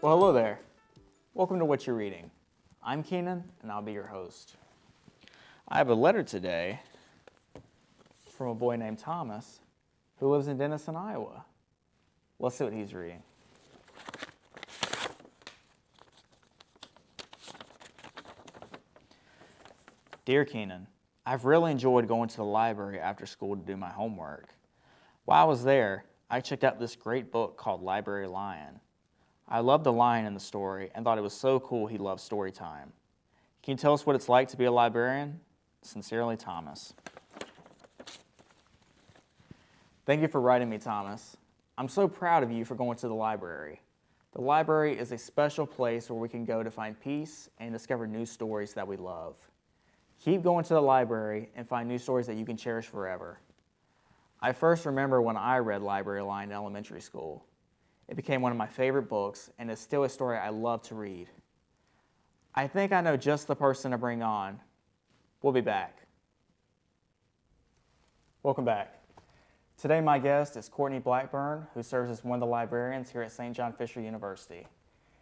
Well, hello there. Welcome to Watcha Reading. I'm Keenan, and I'll be your host. I have a letter today from a boy named Thomas who lives in Denison, Iowa. Let's see what he's reading. Dear Keenan, I've really enjoyed going to the library after school to do my homework. While I was there, I checked out this great book called Librarian. I loved the lion in the story and thought it was so cool he loved story time. Can you tell us what it's like to be a librarian? Sincerely, Thomas. Thank you for writing me, Thomas. I'm so proud of you for going to the library. The library is a special place where we can go to find peace and discover new stories that we love. Keep going to the library and find new stories that you can cherish forever. I first remember when I read Librarian in elementary school. It became one of my favorite books, and it's still a story I love to read. I think I know just the person to bring on. We'll be back. Welcome back. Today my guest is Kourtney Blackburn, who serves as one of the librarians here at St. John Fisher University.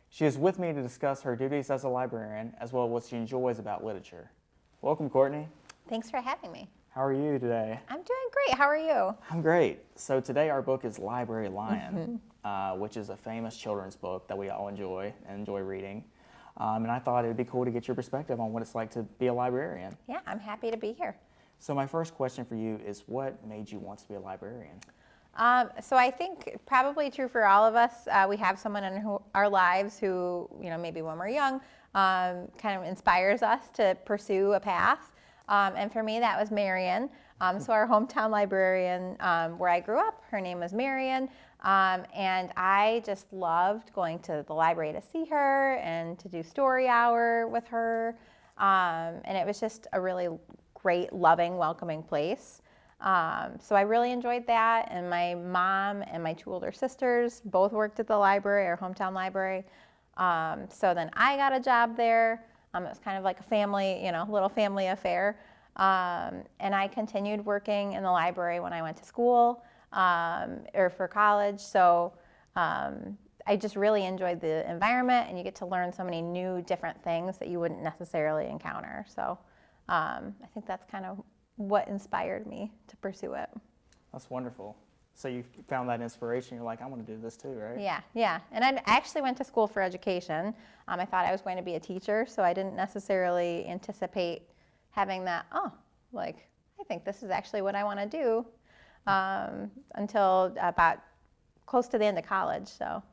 She is with me to discuss her duties as a librarian, as well as what she enjoys about literature. Welcome, Kourtney. Thanks for having me. How are you today? I'm doing great. How are you? I'm great. So today our book is Librarian, which is a famous children's book that we all enjoy reading. And I thought it would be cool to get your perspective on what it's like to be a librarian. Yeah, I'm happy to be here. So my first question for you is, what made you want to be a librarian? So I think probably true for all of us. We have someone in our lives who, maybe when we're young, kind of inspires us to pursue a path. And for me, that was Marion. So our hometown librarian where I grew up, her name was Marion. And I just loved going to the library to see her and to do story hour with her. And it was just a really great, loving, welcoming place. So I really enjoyed that. And my mom and my two older sisters both worked at the library, our hometown library. So then I got a job there. It was kind of like a family, little family affair. And I continued working in the library when I went to school or for college. So I just really enjoyed the environment, and you get to learn so many new different things that you wouldn't necessarily encounter. So I think that's kind of what inspired me to pursue it. That's wonderful. So you found that inspiration. You're like, I want to do this too, right? Yeah. And I actually went to school for education. I thought I was going to be a teacher, so I didn't necessarily anticipate having that, I think this is actually what I want to do until about close to the end of college. So.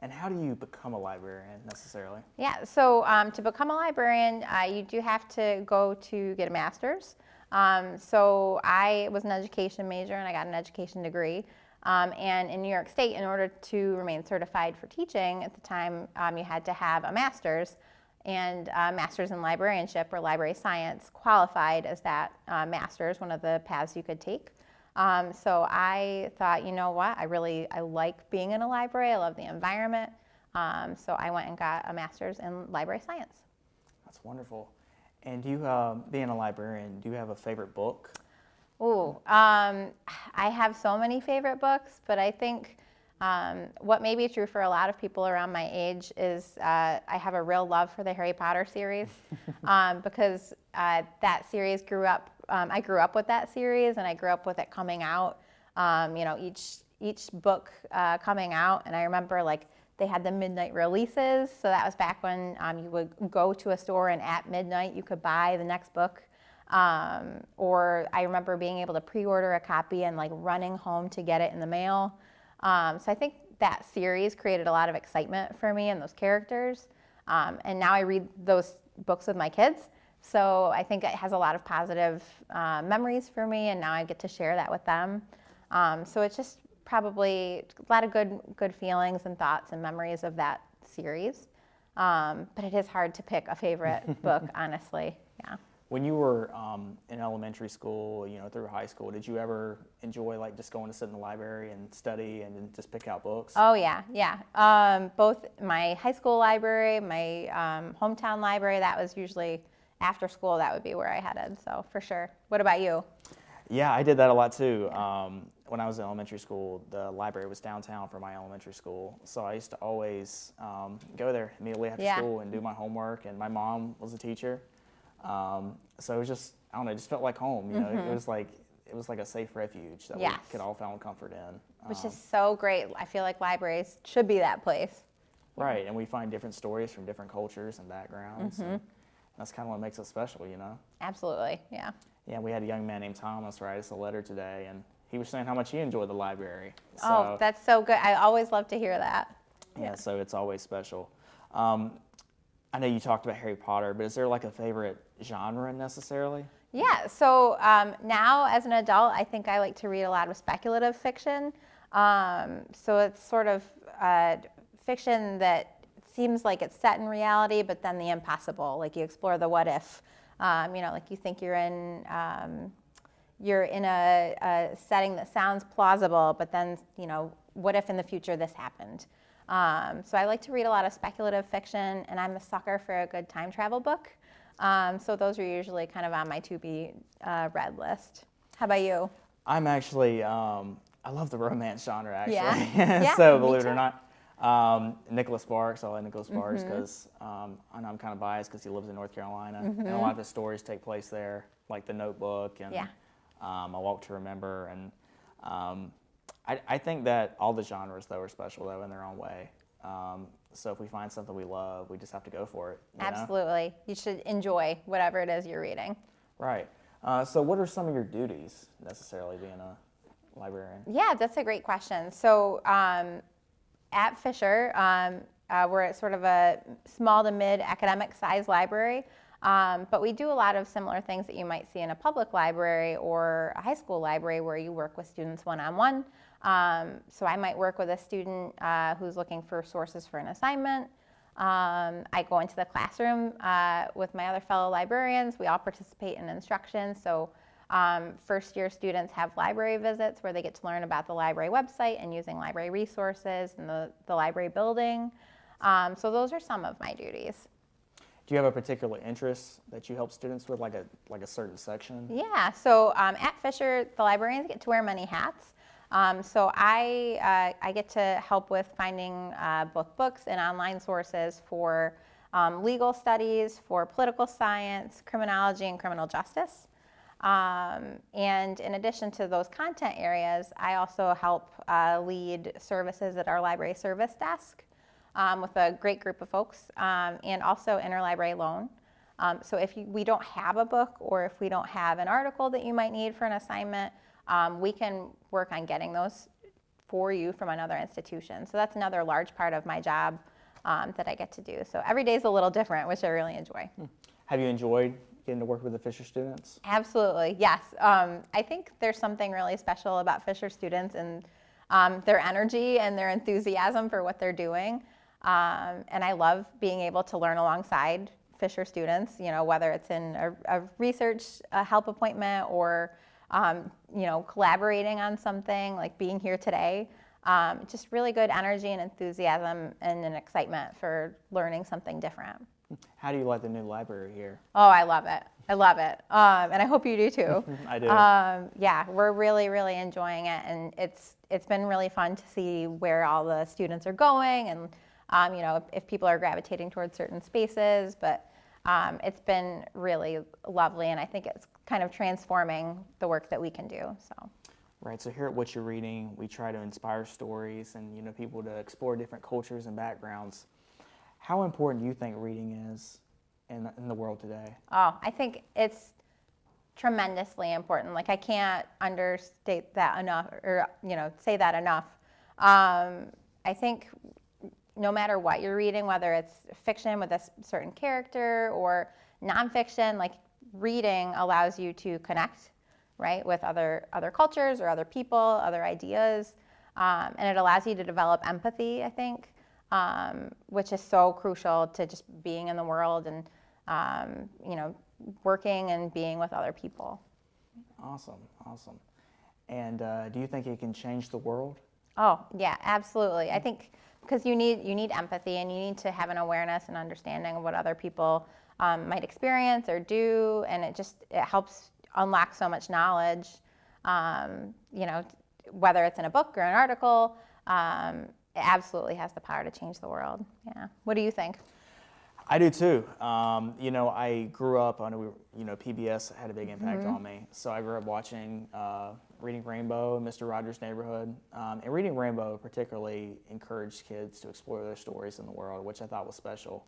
And how do you become a librarian necessarily? Yeah, so to become a librarian, you do have to go to get a master's. So I was an education major and I got an education degree. And in New York State, in order to remain certified for teaching at the time, you had to have a master's. And master's in librarianship or library science qualified as that master's, one of the paths you could take. So I thought, you know what, I like being in a library. I love the environment. So I went and got a master's in library science. That's wonderful. And do you, being a librarian, do you have a favorite book? I have so many favorite books, but I think what may be true for a lot of people around my age is I have a real love for the Harry Potter series because that series I grew up with that series, and I grew up with it coming out, each book coming out. And I remember they had the midnight releases. So that was back when you would go to a store and at midnight you could buy the next book. Or I remember being able to pre-order a copy and running home to get it in the mail. So I think that series created a lot of excitement for me and those characters. And now I read those books with my kids. So I think it has a lot of positive memories for me, and now I get to share that with them. So it's just probably a lot of good feelings and thoughts and memories of that series. But it is hard to pick a favorite book, honestly. Yeah. When you were in elementary school, through high school, did you ever enjoy just going to sit in the library and study and then just pick out books? Oh yeah. Both my high school library, my hometown library, that was usually after school, that would be where I headed. So for sure. What about you? Yeah, I did that a lot too. when I was in elementary school, the library was downtown for my elementary school. So I used to always go there immediately after school and do my homework. And my mom was a teacher. So it was just, I don't know, it just felt like home. You know, it was like a safe refuge that we could all find comfort in. Which is so great. I feel like libraries should be that place. Right, and we find different stories from different cultures and backgrounds. And that's kind of what makes us special, you know? Absolutely, yeah. Yeah, we had a young man named Thomas write us a letter today, and he was saying how much he enjoyed the library. So, oh, that's so good. I always love to hear that. Yeah, so it's always special. I know you talked about Harry Potter, but is there like a favorite genre necessarily? Yeah, so now as an adult, I think I like to read a lot of speculative fiction. So it's sort of fiction that seems like it's set in reality, but then the impossible. Like you explore the what if. You know, like you think you're in a setting that sounds plausible, but then, you know, what if in the future this happened? So I like to read a lot of speculative fiction, and I'm a sucker for a good time travel book. So those are usually kind of on my to-be read list. How about you? I'm actually, I love the romance genre, actually. Yeah. So me believe it too. or not. Nicholas Sparks, I like Nicholas Sparks because I know I'm kind of biased because he lives in North Carolina. And a lot of his stories take place there, like The Notebook and A Walk to Remember. And I think that all the genres, though, are special, though, in their own way. So if we find something we love, we just have to go for it. You know? Absolutely. You should enjoy whatever it is you're reading. Right. So what are some of your duties, necessarily, being a librarian? Yeah, that's a great question. So at Fisher, we're at sort of a small to mid academic size library, but we do a lot of similar things that you might see in a public library or a high school library where you work with students one-on-one. So I might work with a student who's looking for sources for an assignment. I go into the classroom with my other fellow librarians. We all participate in instruction. So first year students have library visits where they get to learn about the library website and using library resources and the library building. So those are some of my duties. Do you have a particular interest that you help students with, like a certain section? Yeah, so at Fisher, the librarians get to wear many hats. So I get to help with finding both books and online sources for legal studies, for political science, criminology, and criminal justice. And in addition to those content areas, I also help lead services at our library service desk with a great group of folks, and also interlibrary loan. So if we don't have a book or if we don't have an article that you might need for an assignment, we can work on getting those for you from another institution. So that's another large part of my job that I get to do. So every day is a little different, which I really enjoy. Have you enjoyed getting to work with the Fisher students? Absolutely, yes. I think there's something really special about Fisher students and their energy and their enthusiasm for what they're doing. And I love being able to learn alongside Fisher students, you know, whether it's in a research help appointment or, you know, collaborating on something like being here today. Just really good energy and enthusiasm and an excitement for learning something different. How do you like the new library here? Oh, I love it. I love it. And I hope you do too. I do. Yeah, we're really, really enjoying it. And it's been really fun to see where all the students are going and, you know, if people are gravitating towards certain spaces. But it's been really lovely. And I think it's kind of transforming the work that we can do. So. Right, so here at Watcha Reading, we try to inspire stories and, you know, people to explore different cultures and backgrounds. How important do you think reading is in the world today? Oh, I think it's tremendously important. Like, I can't understate that enough, or, you know, say that enough. I think no matter what you're reading, whether it's fiction with a certain character or nonfiction, like, reading allows you to connect, right, with other cultures or other people, other ideas, and it allows you to develop empathy, I think, which is so crucial to just being in the world and, you know, working and being with other people. Awesome. And do you think it can change the world? Oh, yeah, absolutely. I think because you need empathy and you need to have an awareness and understanding of what other people might experience or do, and it helps unlock so much knowledge. You know, whether it's in a book or an article, it absolutely has the power to change the world. Yeah. What do you think? I do too. I grew up, I know PBS had a big impact on me. So I grew up watching Reading Rainbow, Mr. Rogers' Neighborhood. And Reading Rainbow particularly encouraged kids to explore their stories in the world, which I thought was special.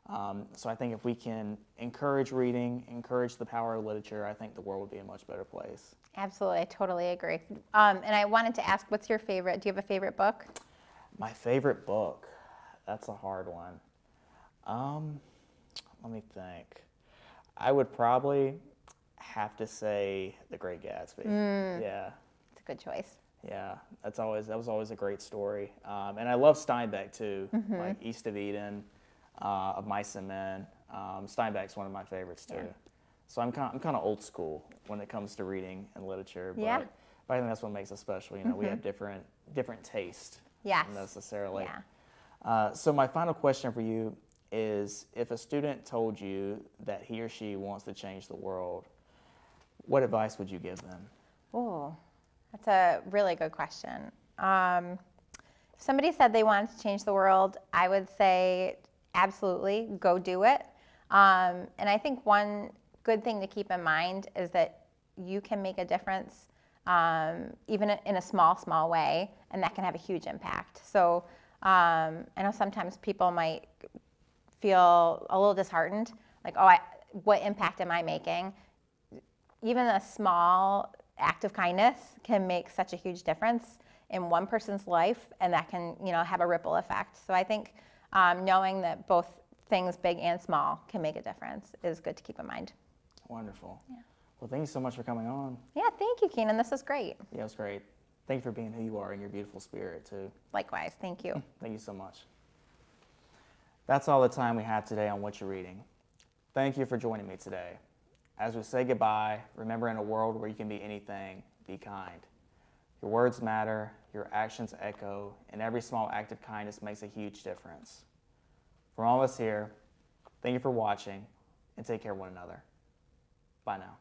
So I think if we can encourage reading, encourage the power of literature, I think the world would be a much better place. Absolutely, I totally agree. And I wanted to ask, what's your favorite? Do you have a favorite book? My favorite book? That's a hard one. Let me think. I would probably have to say The Great Gatsby. Yeah. It's a good choice. Yeah, that was always a great story. And I love Steinbeck too, like East of Eden, Of Mice and Men. Steinbeck's one of my favorites too. Yeah. So I'm kind of old school when it comes to reading and literature, but, Yeah. but I think that's what makes us special. We have different taste. Yes. Necessarily. Yeah. So my final question for you is, if a student told you that he or she wants to change the world, what advice would you give them? Oh, that's a really good question. If somebody said they wanted to change the world, I would say absolutely, go do it. And I think one good thing to keep in mind is that you can make a difference even in a small way, and that can have a huge impact. So I know sometimes people might feel a little disheartened, like, what impact am I making? Even a small act of kindness can make such a huge difference in one person's life, and that can, have a ripple effect. So I think knowing that both things, big and small, can make a difference is good to keep in mind. Wonderful. Yeah. Well, thank you so much for coming on. Yeah, thank you, Keenan. This was great. Yeah, it was great. Thank you for being who you are and your beautiful spirit, too. Likewise, thank you. Thank you so much. That's all the time we have today on Watcha Reading. Thank you for joining me today. As we say goodbye, remember, in a world where you can be anything, be kind. Your words matter, your actions echo, and every small act of kindness makes a huge difference. From all of us here, thank you for watching, and take care of one another. Bye now.